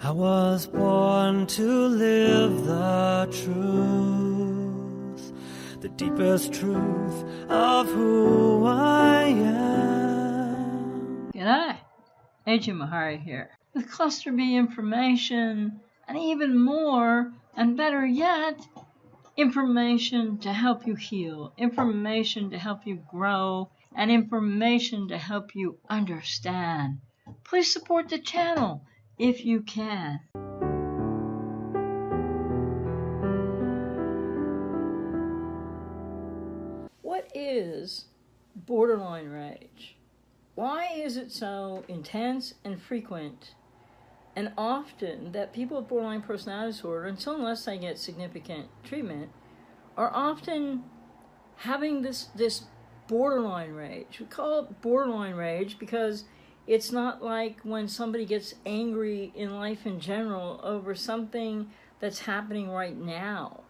I was born to live the truth, the deepest truth of who I am. G'day, A.J. Mahari here, with Cluster B information, and even more, and better yet, information to help you heal, information to help you grow, and information to help you understand. Please support the channel if you can. What is borderline rage? Why is it so intense and frequent and often that people with borderline personality disorder, unless they get significant treatment, are often having this borderline rage? We call it borderline rage because it's not like when somebody gets angry in life in general over something that's happening right now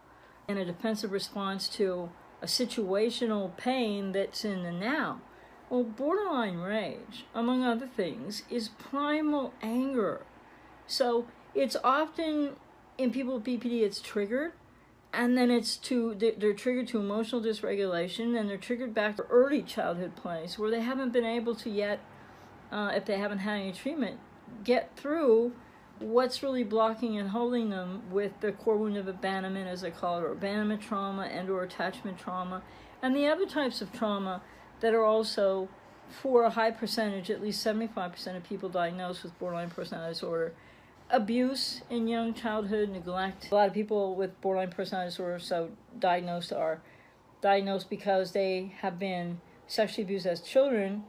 in a defensive response to a situational pain that's in the now. Well, borderline rage, among other things, is primal anger. So it's often, in people with BPD, it's triggered, and then they're triggered to emotional dysregulation, and they're triggered back to early childhood place where they haven't been able to yet, if they haven't had any treatment, get through what's really blocking and holding them with the core wound of abandonment, as I call it, or abandonment trauma and or attachment trauma, and the other types of trauma that are also, for a high percentage, at least 75% of people diagnosed with borderline personality disorder, abuse in young childhood, neglect. A lot of people with borderline personality disorder diagnosed are diagnosed because they have been sexually abused as children,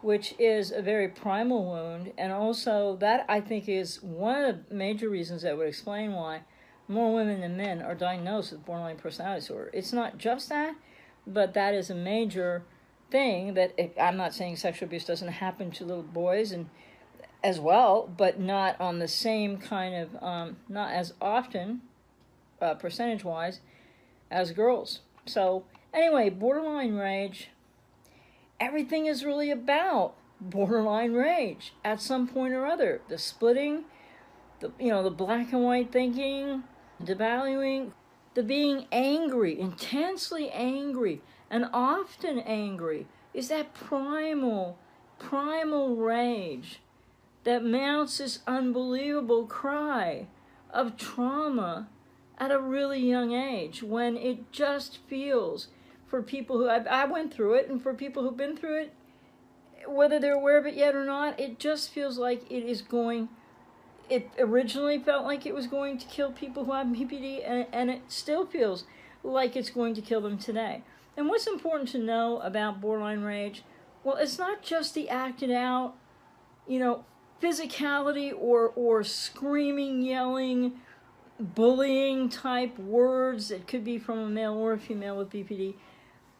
which is a very primal wound, and also that, I think, is one of the major reasons that would explain why more women than men are diagnosed with borderline personality disorder. It's not just that, but that is a major thing. That I'm not saying sexual abuse doesn't happen to little boys and as well, but not on the same kind of, not as often, percentage-wise, as girls. So anyway, borderline rage, everything is really about borderline rage at some point or other. The splitting, the black and white thinking, devaluing, the being angry, intensely angry, and often angry, is that primal rage that mounts this unbelievable cry of trauma at a really young age, when it just feels, for people who, I went through it, and for people who've been through it, whether they're aware of it yet or not, it just feels like it originally felt like it was going to kill people who have BPD, and it still feels like it's going to kill them today. And what's important to know about borderline rage? Well, it's not just the acted out, physicality or screaming, yelling, bullying type words that could be from a male or a female with BPD.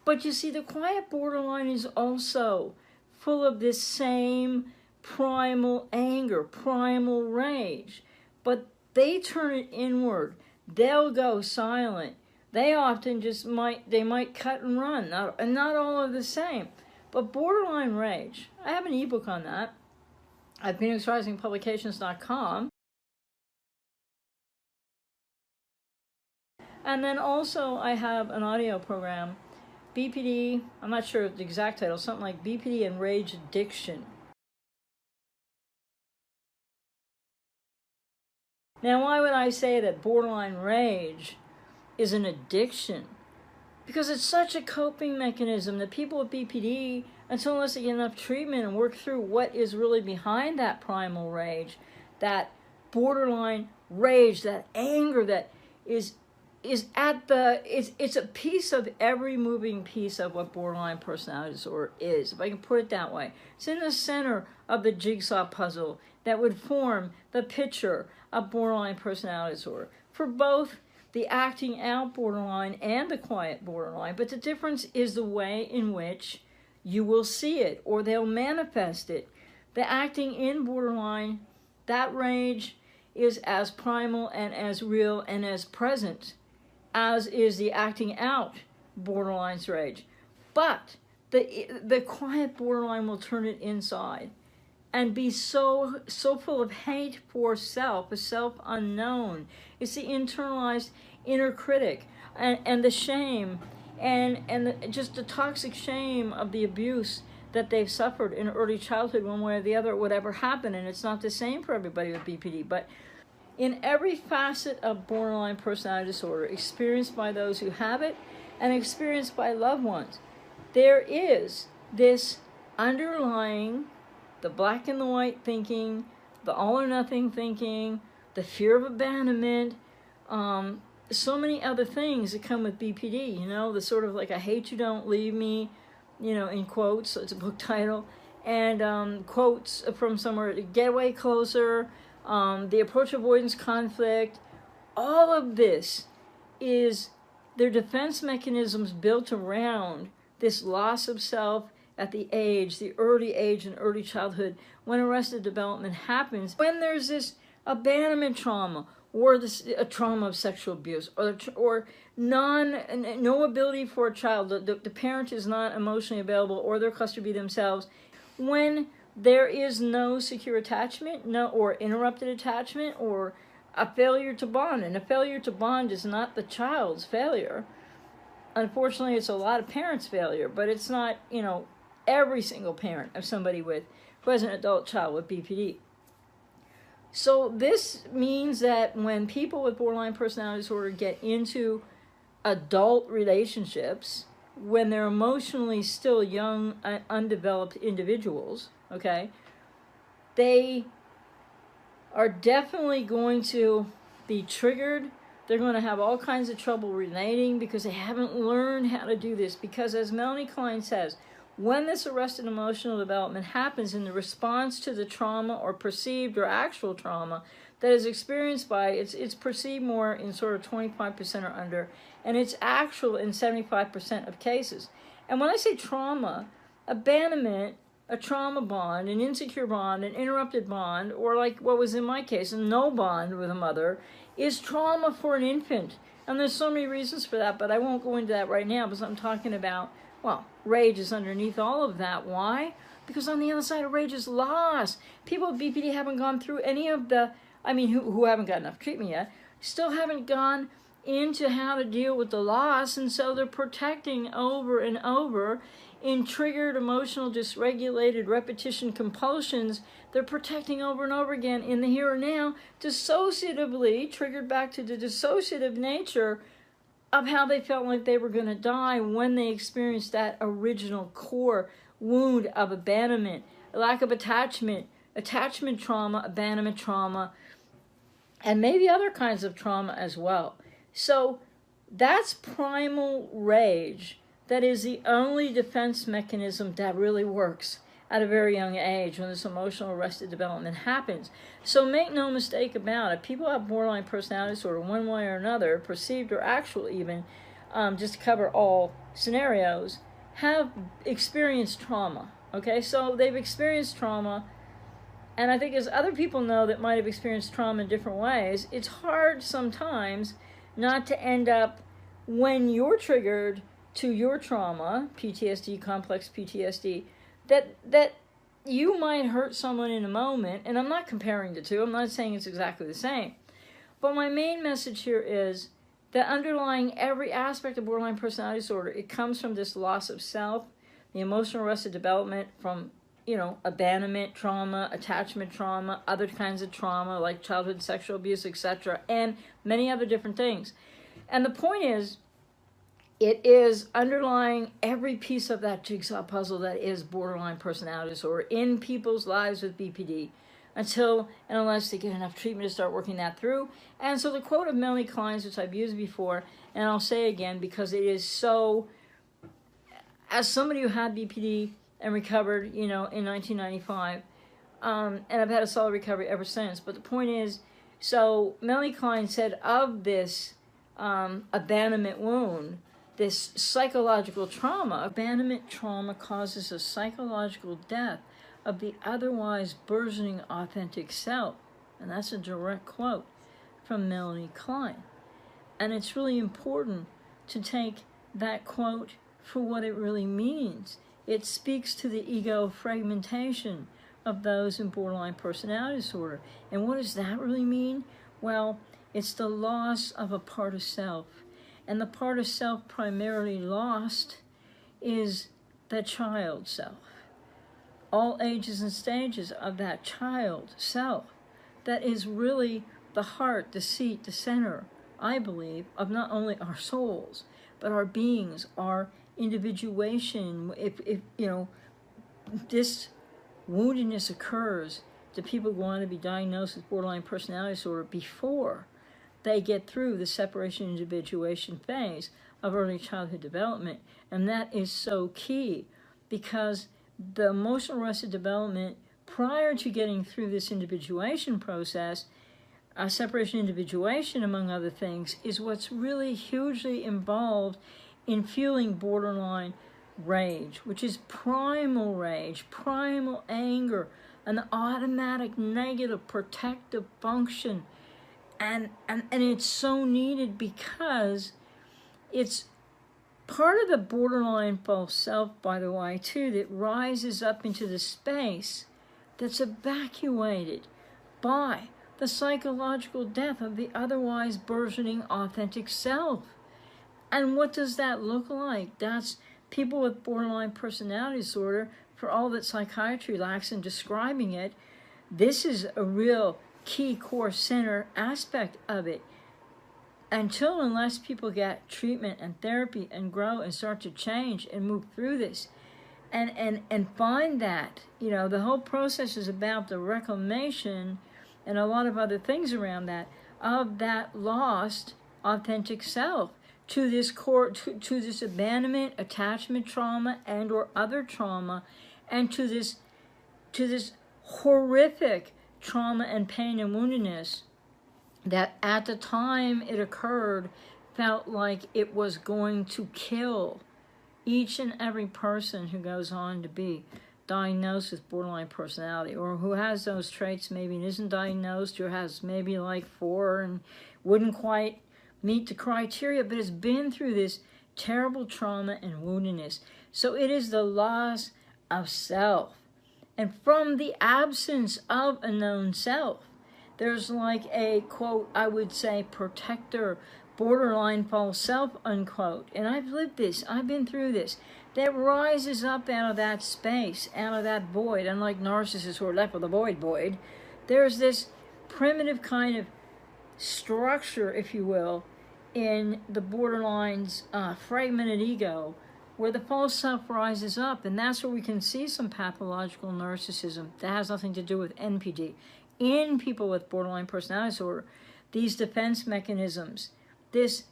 But you see, the quiet borderline is also full of this same primal anger, primal rage. But they turn it inward. They'll go silent. They often might cut and run, and not all are the same. But borderline rage, I have an ebook on that at PhoenixRisingPublications.com. And then also I have an audio program, BPD, I'm not sure the exact title, something like BPD and Rage Addiction. Now, why would I say that borderline rage is an addiction? Because it's such a coping mechanism that people with BPD, unless they get enough treatment and work through what is really behind that primal rage, that borderline rage, that anger that is it's a piece of every moving piece of what borderline personality disorder is, if I can put it that way. It's in the center of the jigsaw puzzle that would form the picture of borderline personality disorder for both the acting out borderline and the quiet borderline. But the difference is the way in which you will see it, or they'll manifest it. The acting in borderline, that rage is as primal and as real and as present as is the acting out borderline's rage. But the quiet borderline will turn it inside. and be so full of hate for self, a self unknown. It's the internalized inner critic and the shame and just the toxic shame of the abuse that they've suffered in early childhood, one way or the other, whatever happened. And it's not the same for everybody with BPD, but in every facet of borderline personality disorder, experienced by those who have it and experienced by loved ones, there is this underlying, the black and the white thinking, the all or nothing thinking, the fear of abandonment, so many other things that come with BPD, the sort of like, I hate you, don't leave me, in quotes, so it's a book title, and quotes from somewhere, get away closer, the approach avoidance conflict. All of this is their defense mechanisms built around this loss of self at the early age and early childhood, when arrested development happens, when there's this abandonment trauma, or a trauma of sexual abuse, or no ability for a child, the parent is not emotionally available, or their cluster B themselves, when there is no secure attachment, or interrupted attachment, or a failure to bond. And a failure to bond is not the child's failure. Unfortunately, it's a lot of parents' failure, but it's not, every single parent of somebody who has an adult child with BPD. So this means that when people with borderline personality disorder get into adult relationships, when they're emotionally still young, undeveloped individuals, okay, they are definitely going to be triggered. They're going to have all kinds of trouble relating because they haven't learned how to do this. Because as Melanie Klein says, when this arrested emotional development happens in the response to the trauma or perceived or actual trauma that is experienced by, it's perceived more in sort of 25% or under, and it's actual in 75% of cases. And when I say trauma, abandonment, a trauma bond, an insecure bond, an interrupted bond, or like what was in my case, a no bond with a mother, is trauma for an infant. And there's so many reasons for that, but I won't go into that right now because I'm talking about, rage is underneath all of that. Why? Because on the other side of rage is loss. People with BPD haven't gone through any of the, who haven't got enough treatment yet, still haven't gone into how to deal with the loss, and so they're protecting over and over in triggered, emotional, dysregulated repetition compulsions. They're protecting over and over again in the here and now, dissociatively, triggered back to the dissociative nature of how they felt like they were going to die when they experienced that original core wound of abandonment, lack of attachment trauma, abandonment trauma, and maybe other kinds of trauma as well. So that's primal rage. That is the only defense mechanism that really works at a very young age when this emotional arrested development happens. So make no mistake about it, people have borderline personality disorder one way or another, perceived or actual even, just to cover all scenarios, have experienced trauma. Okay, so they've experienced trauma, and I think as other people know that might have experienced trauma in different ways, it's hard sometimes not to end up, when you're triggered to your trauma, PTSD, complex PTSD, that you might hurt someone in a moment, and I'm not comparing the two, I'm not saying it's exactly the same, but my main message here is that underlying every aspect of borderline personality disorder, it comes from this loss of self, the emotional arrested development from, abandonment trauma, attachment trauma, other kinds of trauma like childhood sexual abuse, etc., and many other different things. And the point is, it is underlying every piece of that jigsaw puzzle that is borderline personality disorder in people's lives with BPD until and unless they get enough treatment to start working that through. And so the quote of Melanie Klein's, which I've used before, and I'll say again because it is so, as somebody who had BPD and recovered, in 1995, and I've had a solid recovery ever since, but the point is, so Melanie Klein said of this abandonment wound, this psychological trauma, abandonment trauma causes a psychological death of the otherwise burgeoning authentic self. And that's a direct quote from Melanie Klein. And it's really important to take that quote for what it really means. It speaks to the ego fragmentation of those in borderline personality disorder. And what does that really mean? Well, it's the loss of a part of self. And the part of self primarily lost is the child self. All ages and stages of that child self. That is really the heart, the seat, the center, I believe, of not only our souls, but our beings, our individuation. If this woundedness occurs to people who want to be diagnosed with borderline personality disorder before they get through the separation individuation phase of early childhood development. And that is so key, because the emotional arrested development prior to getting through this individuation process, separation individuation, among other things, is what's really hugely involved in fueling borderline rage, which is primal rage, primal anger, an automatic negative protective function. And it's so needed because it's part of the borderline false self, by the way, too, that rises up into the space that's evacuated by the psychological death of the otherwise burgeoning authentic self. And what does that look like? That's people with borderline personality disorder, for all that psychiatry lacks in describing it. This is a real key core center aspect of it. Unless people get treatment and therapy and grow and start to change and move through this and find that, the whole process is about the reclamation and a lot of other things around that, of that lost authentic self to this core, to this abandonment, attachment trauma, and or other trauma, and to this horrific trauma and pain and woundedness that at the time it occurred felt like it was going to kill each and every person who goes on to be diagnosed with borderline personality, or who has those traits maybe and isn't diagnosed, or has maybe like 4 and wouldn't quite meet the criteria, but has been through this terrible trauma and woundedness. So it is the loss of self. And from the absence of a known self, there's like a, quote, I would say, protector, borderline false self, unquote. And I've lived this, I've been through this, that rises up out of that space, out of that void. Unlike narcissists who are left with a void, there's this primitive kind of structure, if you will, in the borderline's fragmented ego, where the false self rises up. And that's where we can see some pathological narcissism that has nothing to do with NPD. In people with borderline personality disorder, these defense mechanisms, this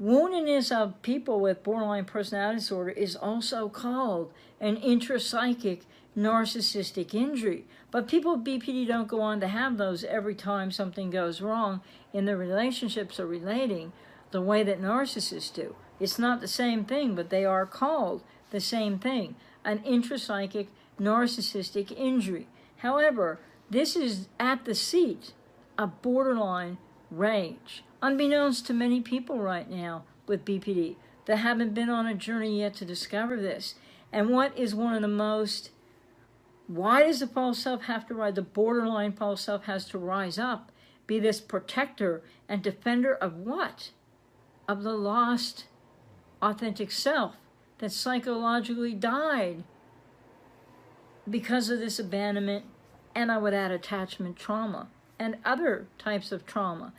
woundedness of people with borderline personality disorder is also called an intrapsychic narcissistic injury. But people with BPD don't go on to have those every time something goes wrong in their relationships or relating the way that narcissists do. It's not the same thing, but they are called the same thing, an intrapsychic narcissistic injury. However, this is at the seat of borderline rage, unbeknownst to many people right now with BPD that haven't been on a journey yet to discover this. And what is one of the most, why does the false self have to rise? The borderline false self has to rise up, be this protector and defender of what? Of the lost authentic self that psychologically died because of this abandonment, and I would add attachment trauma and other types of trauma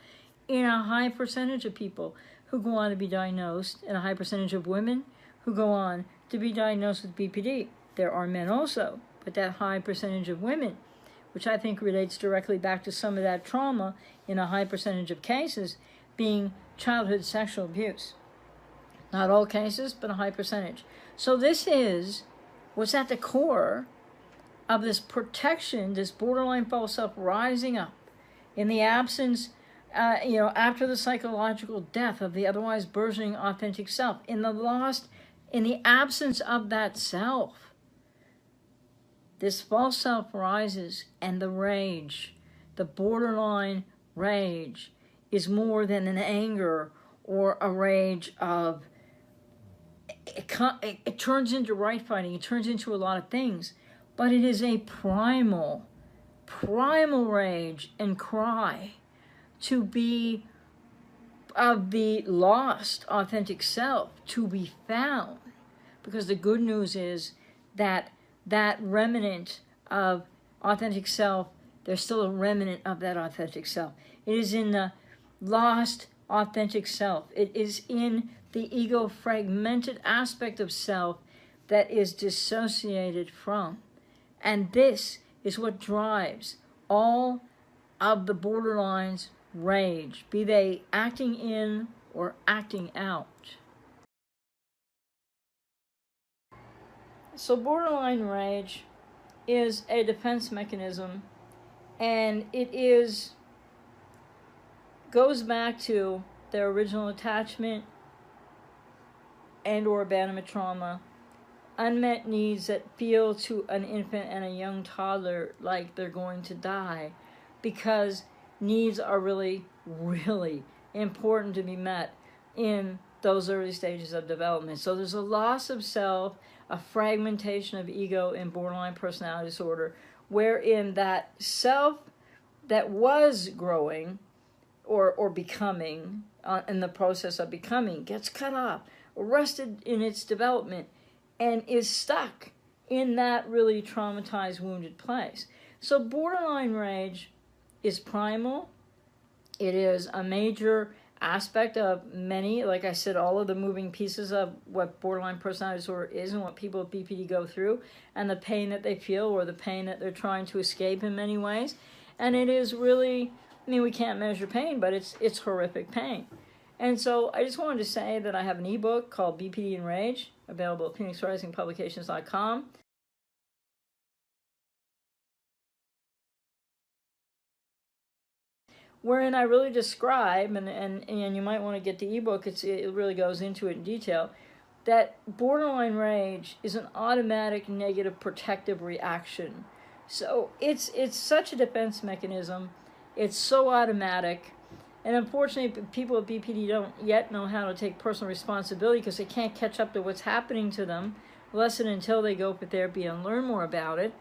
in a high percentage of people who go on to be diagnosed, and a high percentage of women who go on to be diagnosed with BPD. There are men also, but that high percentage of women, which I think relates directly back to some of that trauma in a high percentage of cases being childhood sexual abuse. Not all cases, but a high percentage. So this is what's at the core of this protection, this borderline false self rising up in the absence, after the psychological death of the otherwise burgeoning authentic self, in the absence of that self. This false self rises, and the rage, the borderline rage, is more than an anger or a rage of, it turns into right fighting, it turns into a lot of things. but it is a primal rage and cry to be of the lost authentic self to be found. Because the good news is that that remnant of authentic self, there's still a remnant of that authentic self. It is in the lost authentic self. It is in the ego fragmented aspect of self that is dissociated from. And this is what drives all of the borderlines' rage, be they acting in or acting out. So borderline rage is a defense mechanism, and it goes back to their original attachment and or abandonment trauma, unmet needs that feel to an infant and a young toddler like they're going to die, because needs are really, really important to be met in those early stages of development. So there's a loss of self, a fragmentation of ego in borderline personality disorder, wherein that self that was growing or becoming, in the process of becoming, gets cut off, arrested in its development, and is stuck in that really traumatized, wounded place. So borderline rage is primal. It is a major aspect of many, like I said, all of the moving pieces of what borderline personality disorder is and what people with BPD go through, and the pain that they feel or the pain that they're trying to escape in many ways. And it is really, I mean, we can't measure pain, but it's horrific pain. And so I just wanted to say that I have an ebook called BPD and Rage, available at phoenixrisingpublications.com. Wherein I really describe, and you might want to get the ebook, it really goes into it in detail, that borderline rage is an automatic negative protective reaction. So it's such a defense mechanism. It's so automatic. And unfortunately, people with BPD don't yet know how to take personal responsibility because they can't catch up to what's happening to them, unless and until they go for therapy and learn more about it.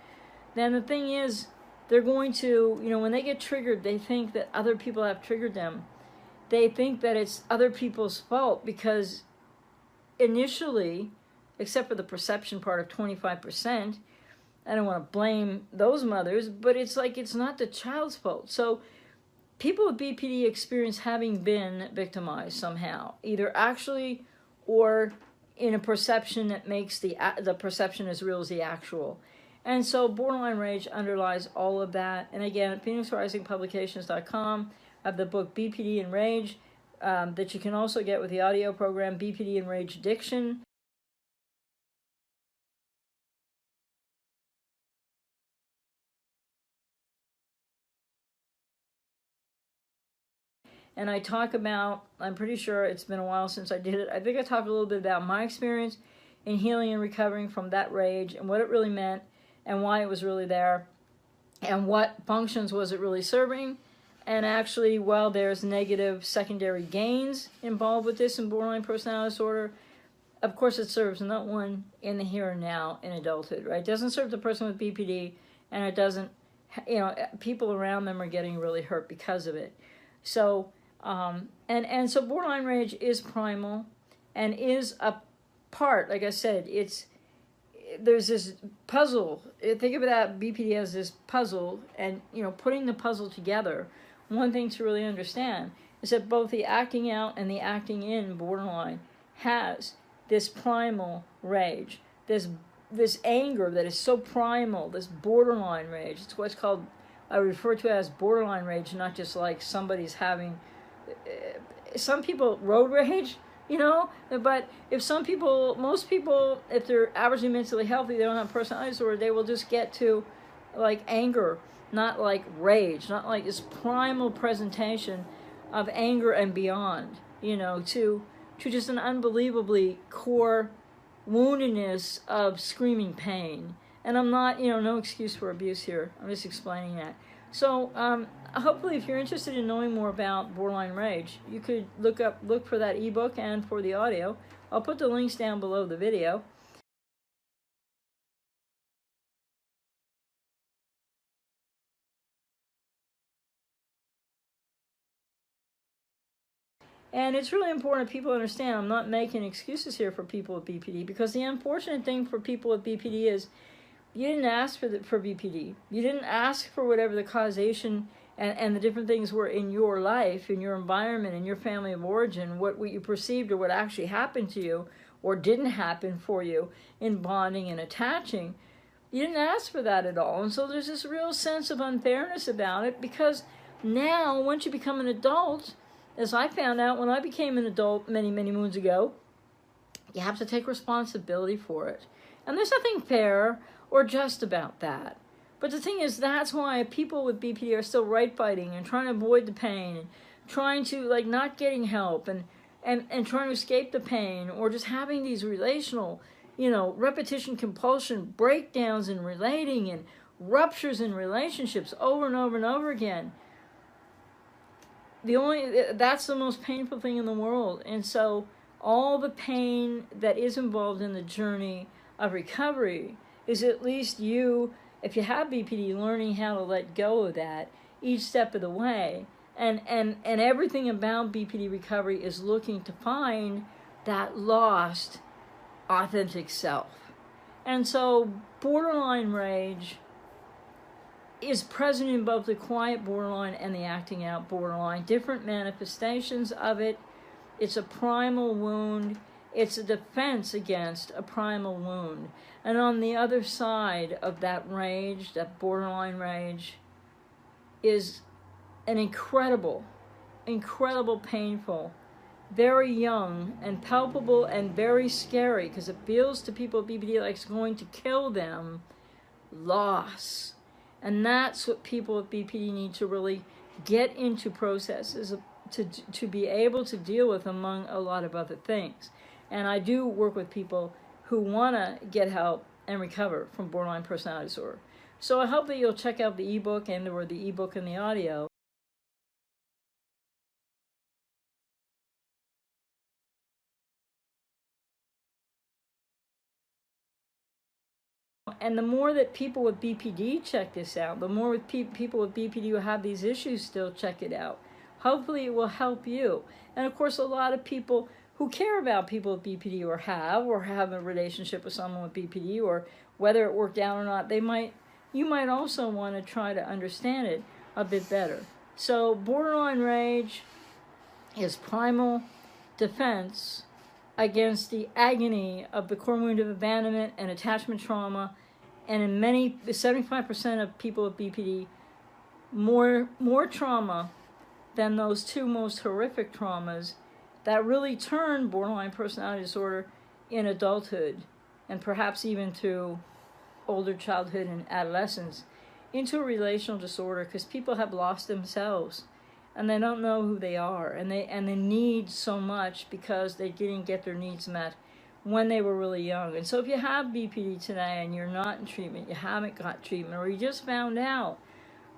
Then the thing is, they're going to, when they get triggered, they think that other people have triggered them. They think that it's other people's fault because initially, except for the perception part of 25%, I don't want to blame those mothers, but it's like it's not the child's fault. So people with BPD experience having been victimized somehow, either actually or in a perception that makes the perception as real as the actual. And so borderline rage underlies all of that. And again, at phoenixrisingpublications.com, I have the book BPD and Rage that you can also get with the audio program BPD and Rage Addiction. And I talk about, I'm pretty sure it's been a while since I did it, I think I talk a little bit about my experience in healing and recovering from that rage and what it really meant and why it was really there and what functions was it really serving. And actually, while there's negative secondary gains involved with this in borderline personality disorder, of course it serves no one in the here and now in adulthood, right? It doesn't serve the person with BPD, and it doesn't, people around them are getting really hurt because of it. So, and so borderline rage is primal and is a part, like I said, there's this puzzle. Think of that BPD as this puzzle, and putting the puzzle together. One thing to really understand is that both the acting out and the acting in borderline has this primal rage, this anger that is so primal, this borderline rage. It's what's called, I refer to it as borderline rage, not just like somebody's having, some people road rage, but most people, if they're averagely mentally healthy, they don't have personality disorder, they will just get to like anger, not like rage, not like this primal presentation of anger and beyond, to just an unbelievably core woundedness of screaming pain. And I'm not, no excuse for abuse here. I'm just explaining that. So hopefully if you're interested in knowing more about borderline rage, you could look for that ebook and for the audio. I'll put the links down below the video. And it's really important people understand I'm not making excuses here for people with BPD, because the unfortunate thing for people with BPD is you didn't ask for BPD. You didn't ask for whatever the causation and the different things were in your life, in your environment, in your family of origin, what you perceived or what actually happened to you or didn't happen for you in bonding and attaching. You didn't ask for that at all. And so there's this real sense of unfairness about it, because now, once you become an adult, as I found out when I became an adult many, many moons ago, you have to take responsibility for it. And there's nothing fair or just about that. But the thing is, that's why people with BPD are still right fighting and trying to avoid the pain and trying to, like, not getting help and trying to escape the pain, or just having these relational, repetition, compulsion, breakdowns in relating and ruptures in relationships over and over and over again. That's the most painful thing in the world. And so all the pain that is involved in the journey of recovery is at least you, if you have BPD, learning how to let go of that each step of the way. And everything about BPD recovery is looking to find that lost, authentic self. And so borderline rage is present in both the quiet borderline and the acting out borderline, different manifestations of it. It's a primal wound. It's a defense against a primal wound. And on the other side of that rage, that borderline rage, is an incredible, painful, very young and palpable and very scary, because it feels to people with BPD like it's going to kill them, loss. And that's what people with BPD need to really get into processes to be able to deal with, among a lot of other things. And I do work with people who want to get help and recover from borderline personality disorder. So I hope that you'll check out the ebook or the ebook and the audio. And the more that people with BPD check this out, the more with people with BPD who have these issues still check it out. Hopefully it will help you. And of course, a lot of people who care about people with BPD or have a relationship with someone with BPD, or whether it worked out or not, you might also want to try to understand it a bit better. So borderline rage is primal defense against the agony of the core wound of abandonment and attachment trauma. And in 75% of people with BPD, more trauma than those two most horrific traumas that really turn borderline personality disorder in adulthood, and perhaps even through older childhood and adolescence, into a relational disorder, because people have lost themselves and they don't know who they are, and they need so much because they didn't get their needs met when they were really young. And so if you have BPD today and you're not in treatment, you haven't got treatment, or you just found out,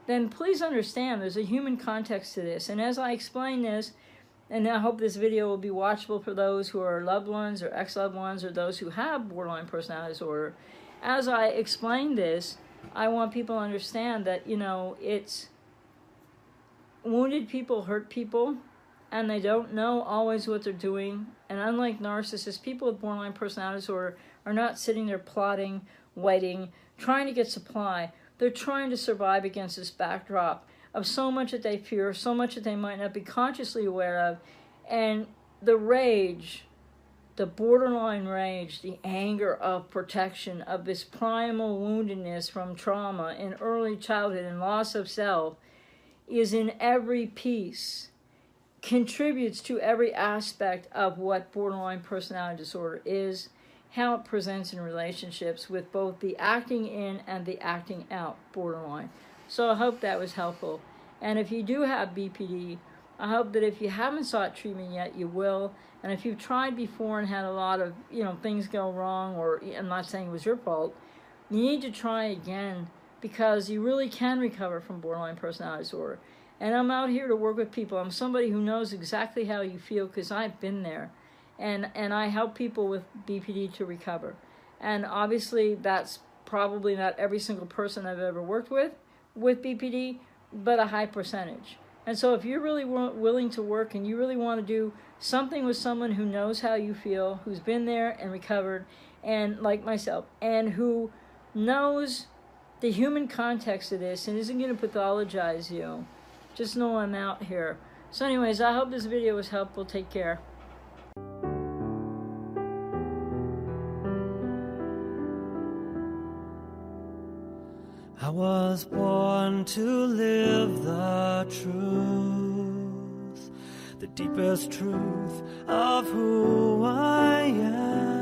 then please understand there's a human context to this. And as I explain this, and I hope this video will be watchable for those who are loved ones or ex-loved ones, or those who have borderline personality disorder, as I explain this, I want people to understand that, it's wounded people hurt people, and they don't know always what they're doing. And unlike narcissists, people with borderline personality disorder are not sitting there plotting, waiting, trying to get supply. They're trying to survive against this backdrop of so much that they fear, so much that they might not be consciously aware of. And the rage, the borderline rage, the anger of protection, of this primal woundedness from trauma in early childhood and loss of self, is in every piece, contributes to every aspect of what borderline personality disorder is, how it presents in relationships with both the acting in and the acting out borderline. So I hope that was helpful. And if you do have BPD, I hope that if you haven't sought treatment yet, you will. And if you've tried before and had a lot of, things go wrong, or I'm not saying it was your fault, you need to try again, because you really can recover from borderline personality disorder. And I'm out here to work with people. I'm somebody who knows exactly how you feel, because I've been there. And I help people with BPD to recover. And obviously that's probably not every single person I've ever worked with BPD, but a high percentage. And so if you're really willing to work and you really want to do something with someone who knows how you feel, who's been there and recovered, and like myself, and who knows the human context of this and isn't going to pathologize you, just know I'm out here. So anyways, I hope this video was helpful. Take care. I was born to live the truth, the deepest truth of who I am.